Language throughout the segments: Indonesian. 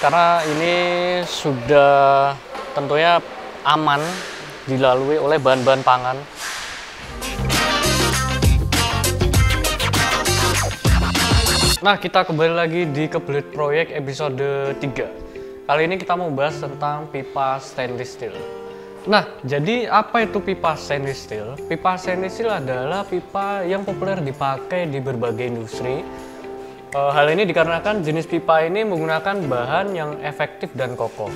karena ini sudah tentunya aman dilalui oleh bahan-bahan pangan. Nah, kita kembali lagi di Kebelit Proyek episode 3. Kali ini kita mau bahas tentang pipa stainless steel. Nah, jadi apa itu pipa stainless steel? Pipa stainless steel adalah pipa yang populer dipakai di berbagai industri. Hal ini dikarenakan jenis pipa ini menggunakan bahan yang efektif dan kokoh.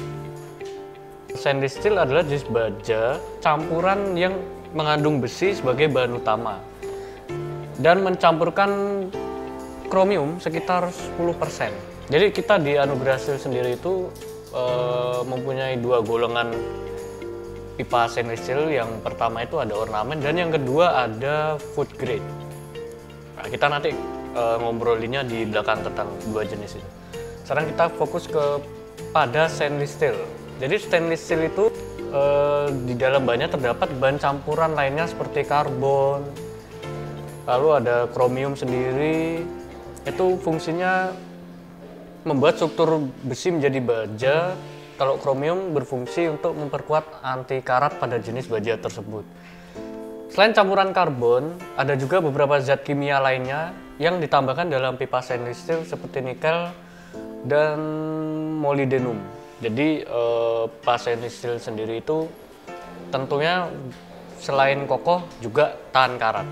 Stainless steel adalah jenis baja campuran yang mengandung besi sebagai bahan utama dan mencampurkan kromium sekitar 10%. Jadi kita di Anugerah Steel sendiri itu mempunyai dua golongan pipa stainless steel. Yang pertama itu ada ornamen dan yang kedua ada food grade. Nah, kita nanti ngobrolinnya di belakang tentang dua jenis itu. Sekarang kita fokus pada stainless steel. Jadi stainless steel itu di dalam bahannya terdapat bahan campuran lainnya seperti karbon, lalu ada kromium sendiri. Itu fungsinya membuat struktur besi menjadi baja. Kalau kromium berfungsi untuk memperkuat anti karat pada jenis baja tersebut. Selain campuran karbon, ada juga beberapa zat kimia lainnya yang ditambahkan dalam pipa stainless steel seperti nikel dan molybdenum. Jadi pipa stainless steel sendiri itu tentunya selain kokoh juga tahan karat.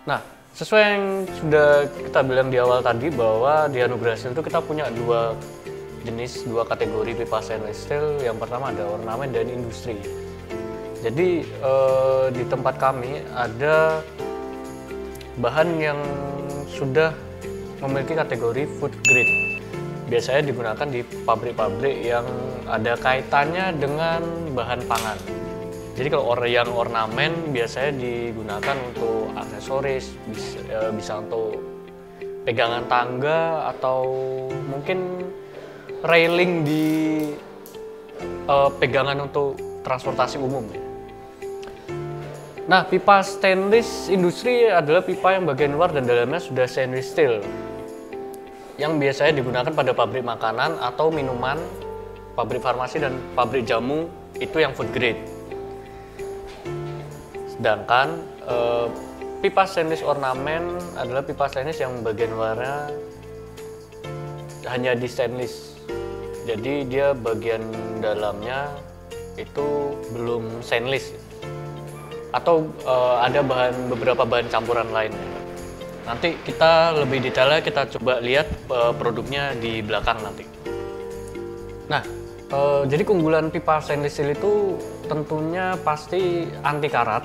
Nah, sesuai yang sudah kita bilang di awal tadi bahwa di Anugerah Steel itu kita punya dua kategori pipa stainless steel. Yang pertama ada ornamen dan industri. Jadi di tempat kami ada bahan yang sudah memiliki kategori food grade. Biasanya digunakan di pabrik-pabrik yang ada kaitannya dengan bahan pangan. Jadi kalau yang ornamen biasanya digunakan untuk aksesoris, bisa untuk pegangan tangga atau mungkin railing di pegangan untuk transportasi umum. Nah, pipa stainless industri adalah pipa yang bagian luar dan dalamnya sudah stainless steel, yang biasanya digunakan pada pabrik makanan atau minuman, pabrik farmasi dan pabrik jamu, itu yang food grade. Sedangkan pipa stainless ornamen adalah pipa stainless yang bagian luarnya hanya di stainless. Jadi dia bagian dalamnya itu belum stainless. Atau ada beberapa bahan campuran lainnya. Nanti kita lebih detailnya kita coba lihat produknya di belakang nanti. Nah, jadi keunggulan pipa stainless steel itu tentunya pasti anti karat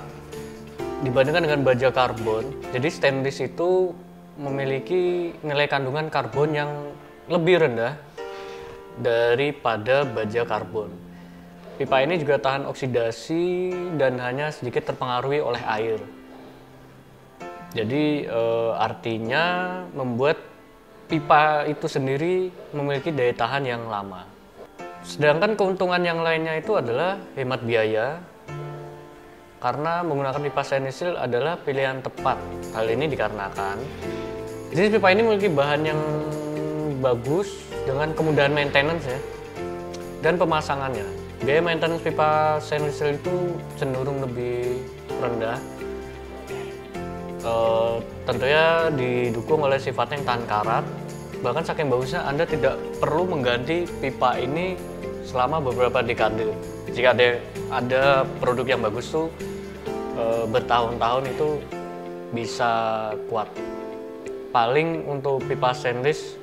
dibandingkan dengan baja karbon. Jadi stainless itu memiliki nilai kandungan karbon yang lebih rendah daripada baja karbon. Pipa ini juga tahan oksidasi dan hanya sedikit terpengaruhi oleh air. Jadi artinya membuat pipa itu sendiri memiliki daya tahan yang lama. Sedangkan keuntungan yang lainnya itu adalah hemat biaya, karena menggunakan pipa stainless steel adalah pilihan tepat. Hal ini dikarenakan jenis pipa ini memiliki bahan yang bagus dengan kemudahan maintenance ya, dan pemasangannya. Biaya maintenance pipa stainless steel itu cenderung lebih rendah. Tentunya didukung oleh sifatnya yang tahan karat. Bahkan saking bagusnya Anda tidak perlu mengganti pipa ini selama beberapa dekade. Jika ada produk yang bagus tuh bertahun-tahun itu bisa kuat. Paling untuk pipa stainless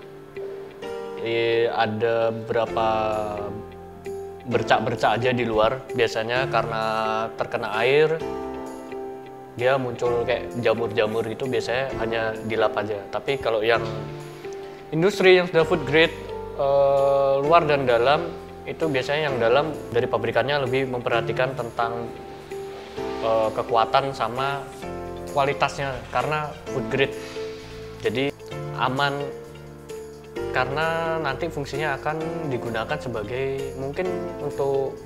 ada beberapa bercak-bercak aja di luar, biasanya karena terkena air dia muncul kayak jamur-jamur gitu, biasanya hanya dilap aja. Tapi kalau yang industri yang sudah food grade luar dan dalam, itu biasanya yang dalam dari pabrikannya lebih memperhatikan tentang kekuatan sama kualitasnya karena food grade. Jadi aman karena nanti fungsinya akan digunakan sebagai mungkin untuk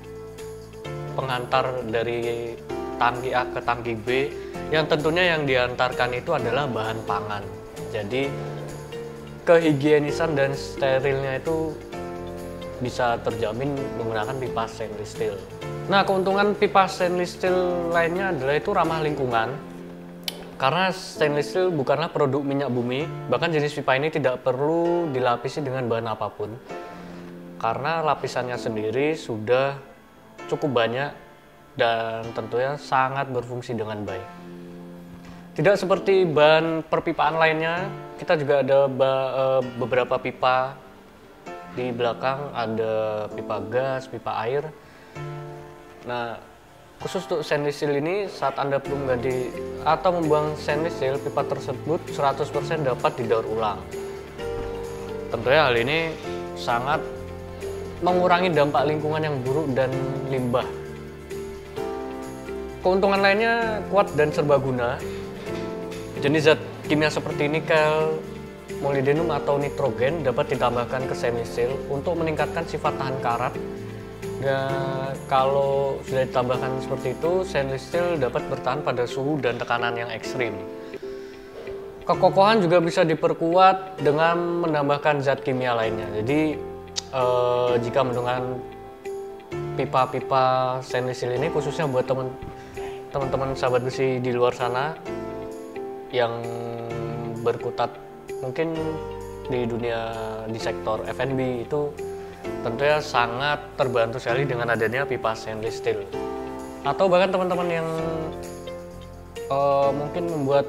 pengantar dari tangki A ke tangki B, yang tentunya yang diantarkan itu adalah bahan pangan. Jadi kehigienisan dan sterilnya itu bisa terjamin menggunakan pipa stainless steel. Nah, keuntungan pipa stainless steel lainnya adalah itu ramah lingkungan. Karena stainless steel bukanlah produk minyak bumi, bahkan jenis pipa ini tidak perlu dilapisi dengan bahan apapun. Karena lapisannya sendiri sudah cukup banyak dan tentunya sangat berfungsi dengan baik. Tidak seperti bahan perpipaan lainnya, kita juga ada beberapa pipa. Di belakang ada pipa gas, pipa air. Nah, khusus untuk stainless steel ini, saat Anda perlu mengganti atau membuang stainless steel, pipa tersebut 100% dapat didaur ulang. Tentunya hal ini sangat mengurangi dampak lingkungan yang buruk dan limbah. Keuntungan lainnya kuat dan serbaguna. Jenis zat kimia seperti nikel, molybdenum atau nitrogen dapat ditambahkan ke stainless steel untuk meningkatkan sifat tahan karat. Dan kalau sudah ditambahkan seperti itu, stainless steel dapat bertahan pada suhu dan tekanan yang ekstrim. Kekokohan juga bisa diperkuat dengan menambahkan zat kimia lainnya. Jadi jika menggunakan pipa-pipa stainless steel ini, khususnya buat teman-teman sahabat besi di luar sana yang berkutat mungkin di sektor F&B, itu tentunya sangat terbantu sekali dengan adanya pipa stainless steel. Atau bahkan teman-teman yang mungkin membuat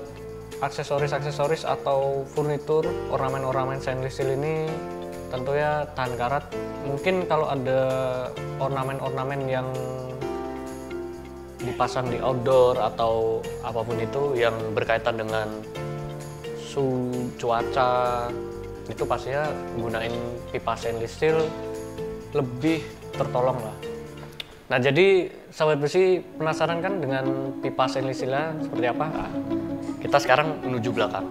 aksesoris atau furnitur, ornamen stainless steel ini tentunya tahan karat. Mungkin kalau ada ornamen yang dipasang di outdoor atau apapun itu yang berkaitan dengan cuaca, itu pastinya gunain pipa stainless steel lebih tertolong lah. Nah, jadi sahabat besi penasaran kan dengan pipa stainless steel seperti apa? Nah, kita sekarang menuju belakang.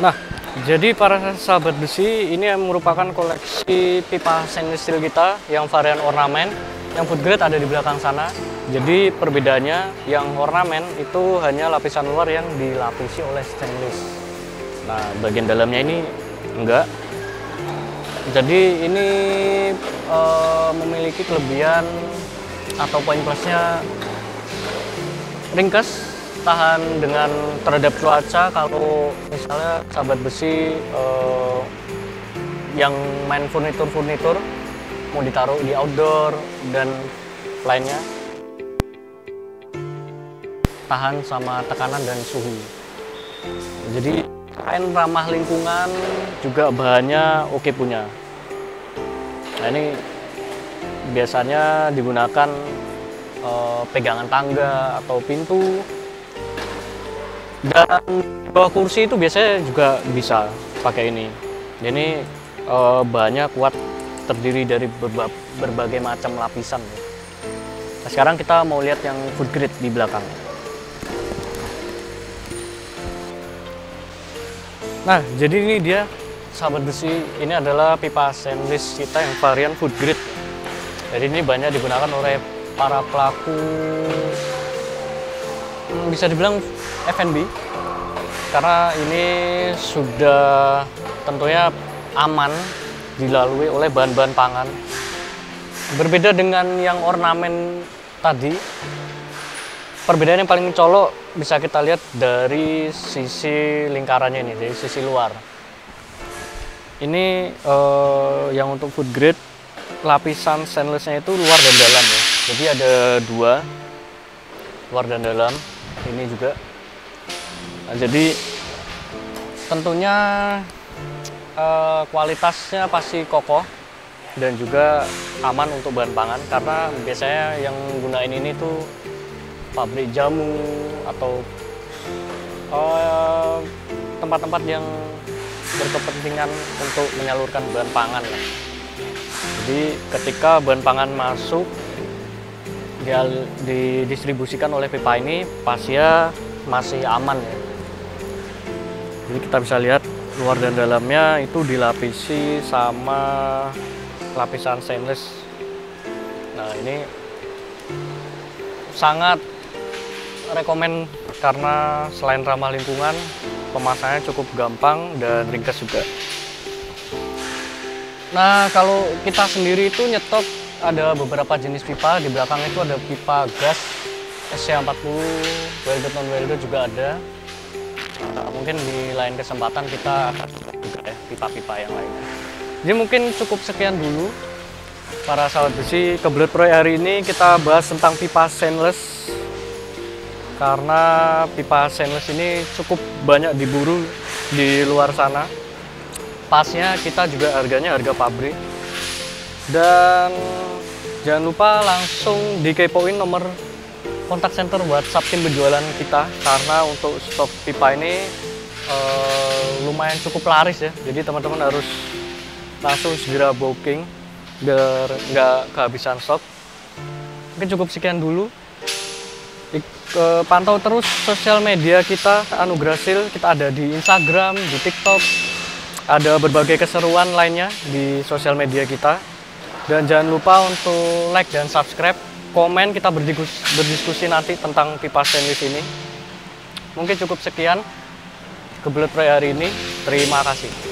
Nah, jadi para sahabat besi, ini yang merupakan koleksi pipa stainless steel kita yang varian ornamen. Yang food grade ada di belakang sana. Jadi perbedaannya, yang ornamen itu hanya lapisan luar yang dilapisi oleh stainless. Nah, bagian dalamnya ini enggak. Jadi ini memiliki kelebihan atau poin plusnya ringkas, tahan terhadap cuaca. Kalau misalnya sahabat besi yang main furnitur mau ditaruh di outdoor dan lainnya, tahan sama tekanan dan suhu. Jadi selain ramah lingkungan, juga bahannya oke punya. Nah, ini biasanya digunakan pegangan tangga atau pintu. Dan bawah kursi itu biasanya juga bisa pakai ini. Ini bahannya kuat, terdiri dari berbagai macam lapisan. Nah, sekarang kita mau lihat yang food grade di belakang. Nah, jadi ini dia sahabat besi, ini adalah pipa stainless kita yang varian food grade. Jadi ini banyak digunakan oleh para pelaku, bisa dibilang F&B, karena ini sudah tentunya aman dilalui oleh bahan-bahan pangan. Berbeda dengan yang ornamen tadi, perbedaan yang paling mencolok bisa kita lihat dari sisi lingkarannya ini, dari sisi luar. Ini yang untuk food grade, lapisan stainlessnya itu luar dan dalam ya. Jadi ada dua, luar dan dalam. Ini juga. Nah, jadi tentunya kualitasnya pasti kokoh dan juga aman untuk bahan pangan, karena biasanya yang gunain ini tuh pabrik jamu atau tempat-tempat yang berkepentingan untuk menyalurkan bahan pangan. Jadi ketika bahan pangan masuk, dia didistribusikan oleh pipa ini, pastinya masih aman ya. Jadi kita bisa lihat luar dan dalamnya itu dilapisi sama lapisan stainless. Nah, ini sangat rekomen karena selain ramah lingkungan, pemasangannya cukup gampang dan ringkas juga. Nah, kalau kita sendiri itu nyetok ada beberapa jenis pipa. Di belakang itu ada pipa gas SC40, welded non welded juga ada. Mungkin di lain kesempatan kita akan juga ya pipa-pipa yang lainnya. Jadi mungkin cukup sekian dulu para sahabat besi. Kebelet Proyek hari ini kita bahas tentang pipa stainless, karena pipa stainless ini cukup banyak diburu di luar sana. Pasnya kita juga harganya harga pabrik. Dan jangan lupa langsung dikepoin nomor kontak center WhatsApp tim penjualan kita, karena untuk stok pipa ini lumayan cukup laris ya. Jadi teman-teman harus langsung segera booking biar nggak kehabisan stok. Mungkin cukup sekian dulu. Pantau terus sosial media kita Anugerah Steel. Kita ada di Instagram, di TikTok, ada berbagai keseruan lainnya di sosial media kita. Dan jangan lupa untuk like dan subscribe, komen, kita berdiskusi nanti tentang pipa stainless ini. Mungkin cukup sekian Kebelet Proyek hari ini. Terima kasih.